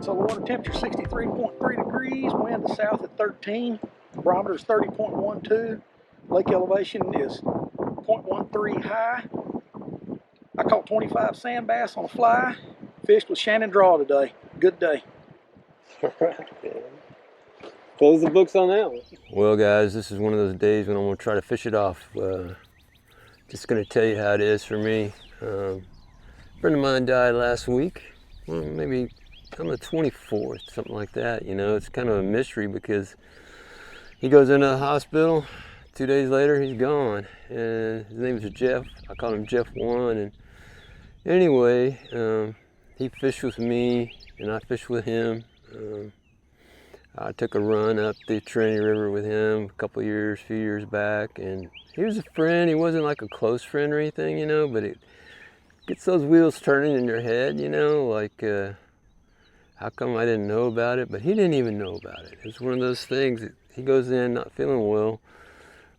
So the water temperature 63.3 degrees, wind is south at 13, barometer is 30.12, lake elevation is 0.13 high. I caught 25 sand bass on a fly, fished with Shannon Draw today. Good day. All right, man. Close the books on that one. Well, guys, this is one of those days when I'm going to try to fish it off. Just going to tell you how it is for me. A friend of mine died last week. Well, maybe on the 24th, something like that. You know, it's kind of a mystery because he goes into the hospital. 2 days later, he's gone. And his name is Jeff. I call him Jeff 1. And anyway, he fished with me, and I fished with him. I took a run up the Trinity River with him a few years back, and he was a friend. He wasn't like a close friend or anything, you know, but it gets those wheels turning in your head, you know, like how come I didn't know about it? But he didn't even know about it. It's one of those things that he goes in not feeling well,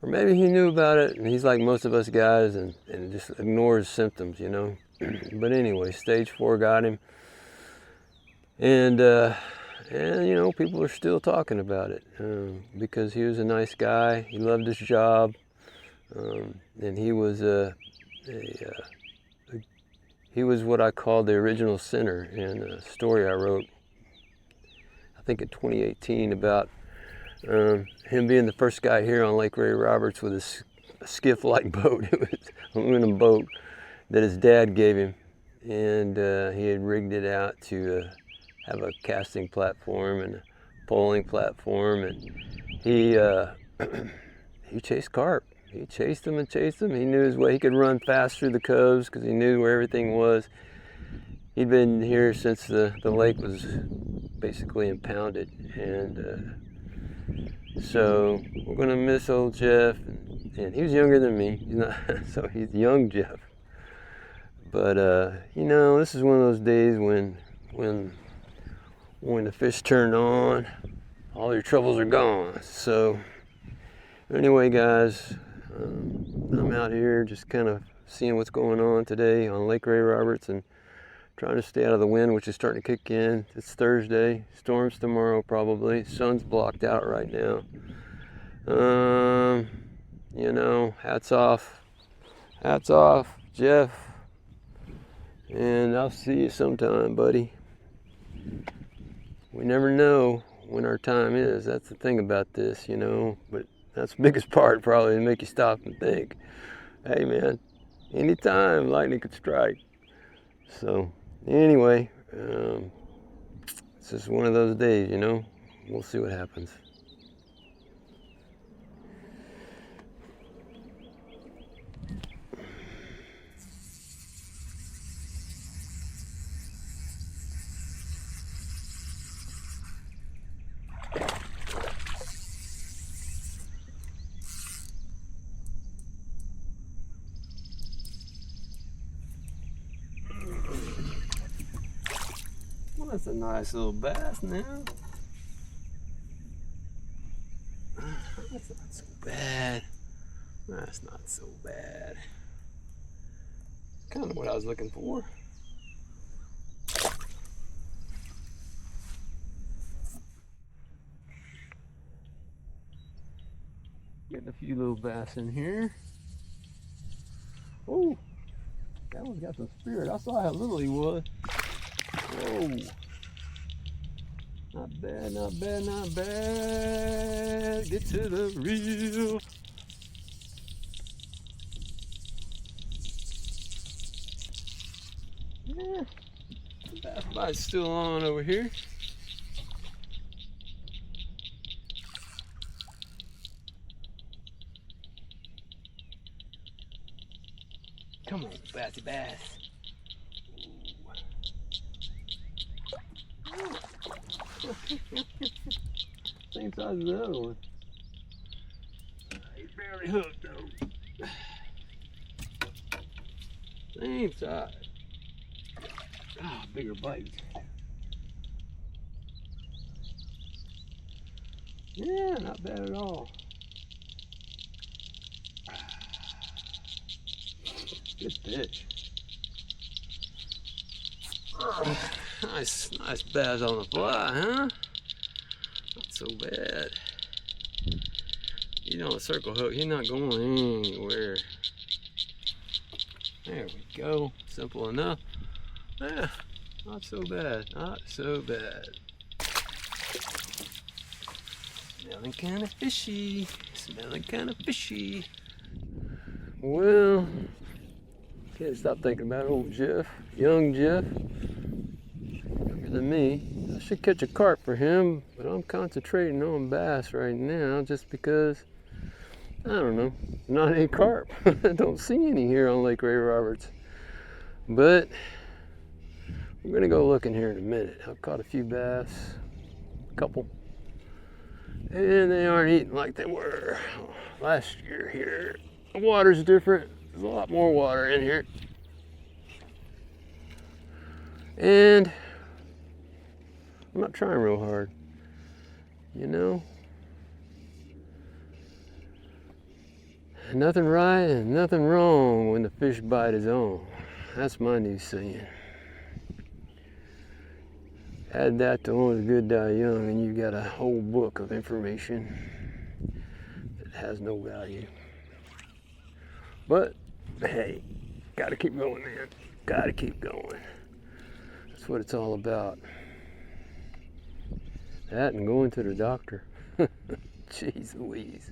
or maybe he knew about it, and he's like most of us guys and just ignores symptoms, you know. But anyway, stage 4 got him, and you know, people are still talking about it because he was a nice guy. He loved his job, and he was he was what I call the original sinner in a story I wrote, I think in 2018, about him being the first guy here on Lake Ray Roberts with a skiff-like boat. It was an aluminum boat that his dad gave him, and he had rigged it out to have a casting platform and a poling platform, and he chased carp. He chased them and chased them. He knew his way. He could run fast through the coves because he knew where everything was. He'd been here since the lake was basically impounded, and so we're gonna miss old Jeff. And he was younger than me. He's not, so he's young Jeff. But you know, this is one of those days when the fish turn on, all your troubles are gone. So anyway, guys, I'm out here just kind of seeing what's going on today on Lake Ray Roberts and trying to stay out of the wind, which is starting to kick in. It's Thursday, storms tomorrow probably. Sun's blocked out right now. You know, hats off, Jeff, and I'll see you sometime, buddy. We never know when our time is. That's the thing about this, you know. But that's the biggest part, probably, to make you stop and think, hey, man, anytime lightning could strike. So, anyway, it's just one of those days, you know. We'll see what happens. Well, that's a nice little bass now. That's not so bad. That's not so bad. Kind of what I was looking for. Getting a few little bass in here. Oh, that one's got some spirit. I saw how little he was. Whoa. Not bad, not bad, not bad. Get to the reel. Yeah, bass bite's still on over here. Come on, bassy bass. Same size as the other one. He's barely hooked though. Same size. Ah, bigger bite. Yeah, not bad at all. Good fish. Nice bass on the fly, huh? Not so bad. He's on a circle hook. He's not going anywhere. There we go. Simple enough. Yeah, not so bad. Not so bad. Smelling kind of fishy. Smelling kind of fishy. Well, can't stop thinking about old Jeff. Young Jeff. Younger than me. I should catch a carp for him, but I'm concentrating on bass right now just because, I don't know, not any carp. I don't see any here on Lake Ray Roberts. But we're gonna go looking here in a minute. I've caught a few bass, a couple, and they aren't eating like they were last year here. The water's different. There's a lot more water in here. And I'm not trying real hard, you know? Nothing right and nothing wrong when the fish bite is on. That's my new saying. Add that to Only the Good Die Young and you got a whole book of information that has no value. But, hey, gotta keep going, man. Gotta keep going. That's what it's all about. That and going to the doctor. Jeez Louise.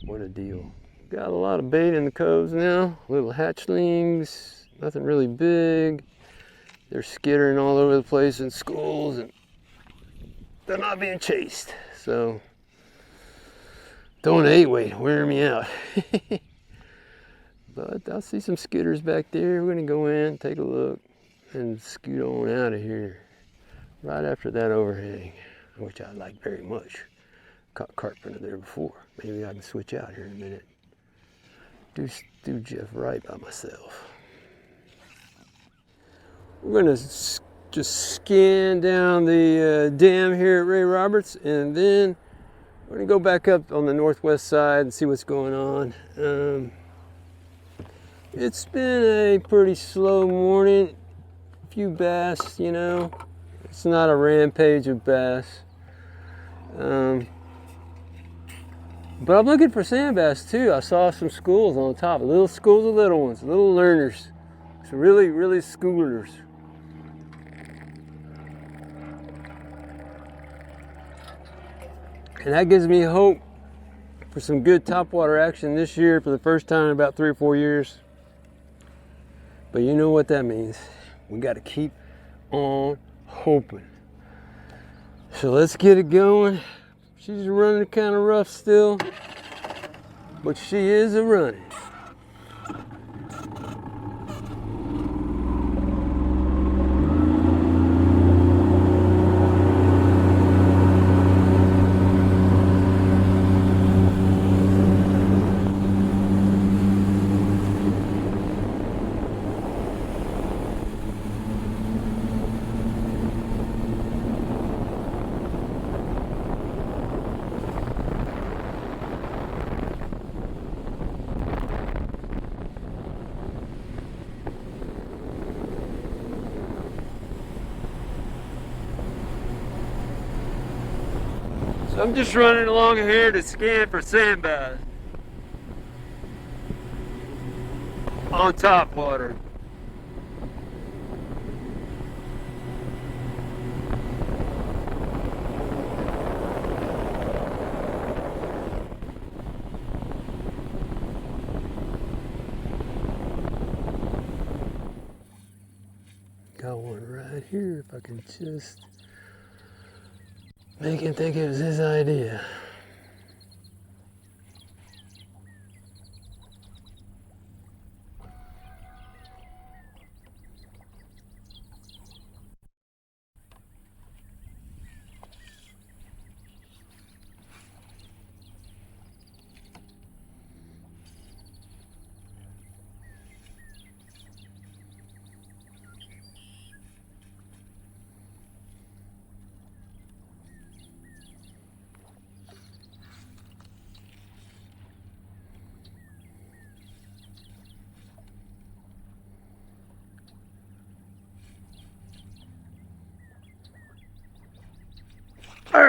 What a deal. Got a lot of bait in the coves now. Little hatchlings. Nothing really big. They're skittering all over the place in schools and they're not being chased. So, throwing an 8-weight, wearing me out. But I see some skitters back there. We're gonna go in, take a look, and scoot on out of here. Right after that overhang, which I like very much. Caught carp under there before. Maybe I can switch out here in a minute. Do Jeff right by myself. We're gonna just scan down the dam here at Ray Roberts, and then we're gonna go back up on the northwest side and see what's going on. It's been a pretty slow morning. A few bass, you know. It's not a rampage of bass. But I'm looking for sand bass too. I saw some schools on top, little schools of little ones, little learners. Some really, really schoolers. And that gives me hope for some good topwater action this year for the first time in about 3 or 4 years. But you know what that means. We got to keep on hoping. So let's get it going. She's running kind of rough still, but she is a running. So I'm just running along here to scan for sand bass on top water. Got one right here if I can just make him think it was his idea.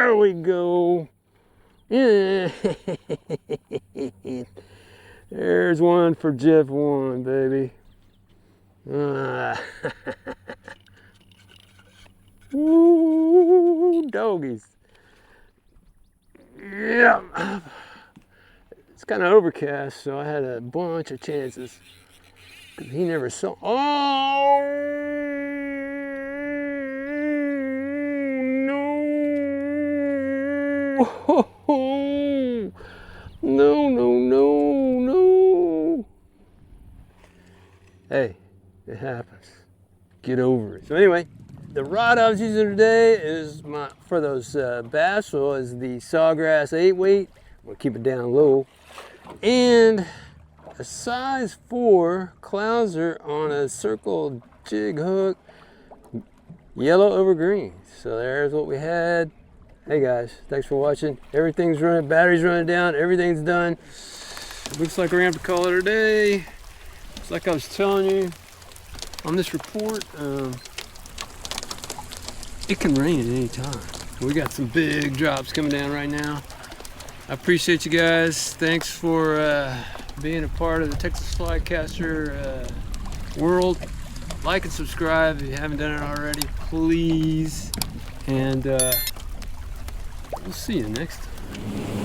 There we go. Yeah. There's one for Jeff 1, baby. Woo, doggies. Yeah. It's kind of overcast, so I had a bunch of chances. He never saw. Oh no! No, no, no, no. Hey, it happens. Get over it. So anyway, the rod I was using today is for those bass is the Sawgrass 8-weight. We'll keep it down low. And a size 4 clouser on a circle jig hook, yellow over green. So there's what we had. Hey guys, thanks for watching. Everything's running, battery's running down, everything's done. Looks like we're gonna have to call it a day. It's like I was telling you on this report, it can rain at any time. We got some big drops coming down right now. I appreciate you guys. Thanks for being a part of the Texas Flycaster world. Like and subscribe if you haven't done it already, please. And we'll see you next time.